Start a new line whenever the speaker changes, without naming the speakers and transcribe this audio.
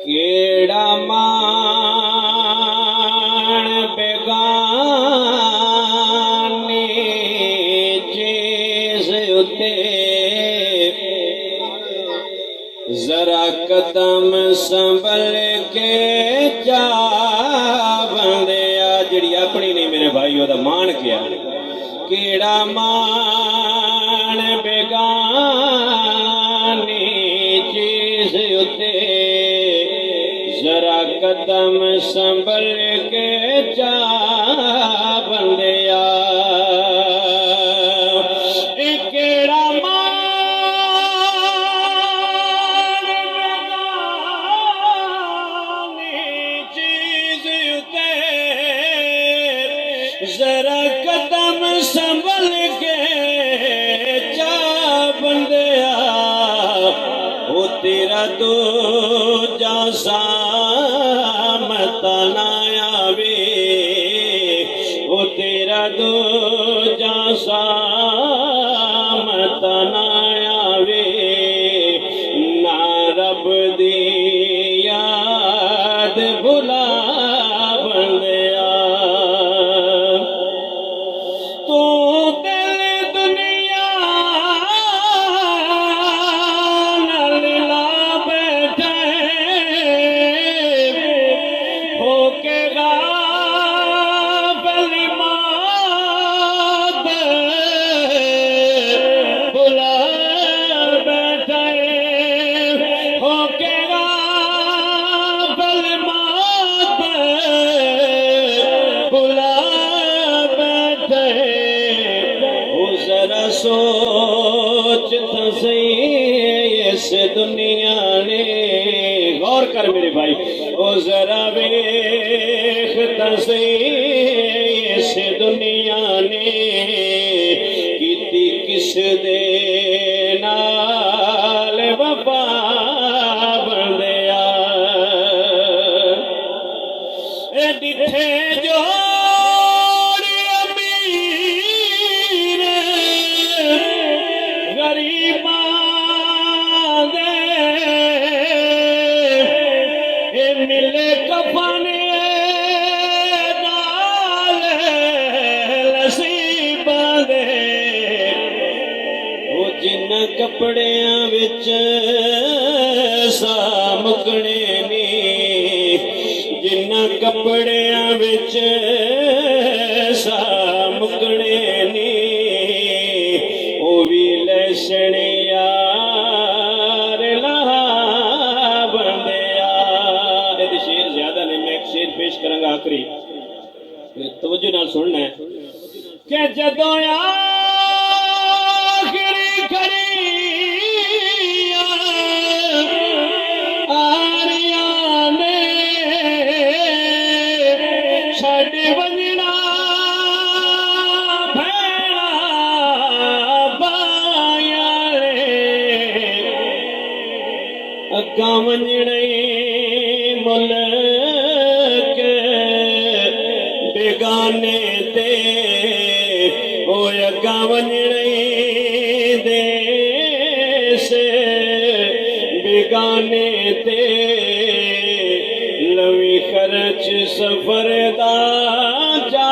केड़ा मान बेगानी चीज उते जरा कदम संभल के जा बंदे जिहड़ी अपनी नहीं मेरे भाई ओदा मान क्या केड़ा मान बेगानी चीज उते जरा कदम संभल के जा बंदिया केड़ा मान बेगानी चीज उते जरा कदम संभल के जा बंदिया ओ तेरा तो जा सामता ना आवे ओ तेरा दो जा सामता ना आवे ना रब दी याद भुला बंदिया तू दिल दुनिया नाल ला बैठे होके गाफिल मौत भुला बैठे होके गाफिल मौत भुला बैठे ओ जरा सोच तो सही इस दुनिया ने गौर कर मेरे भाई ओ जरा वेख तो सही इस दुनिया ने कीती किस दे नाल वफा बंदिया ए डिठे जोड़ अमीर गरीबां दे ए मिले कफन नाल नसीबां दे ओ जिन्हां कपड़ियां विच सा मुकणे नी जिन्हां कपड़ियां विच सा मुकणे नी ओ भी लैसण यार लहा बंदिया ये शेर ज्यादा नहीं मैं एक शेर पेश करांगा आखिरी तवज्जो नाल सुनना है कि जदों आखिरी खड़ियां आरियां ने छड़ वंजना भैणा बायां ने अग्गां वंजणे मुल्क बेगाने ते ओ अग्गां वंजणे देश बेगाने ते लवी खर्च सफर दा जा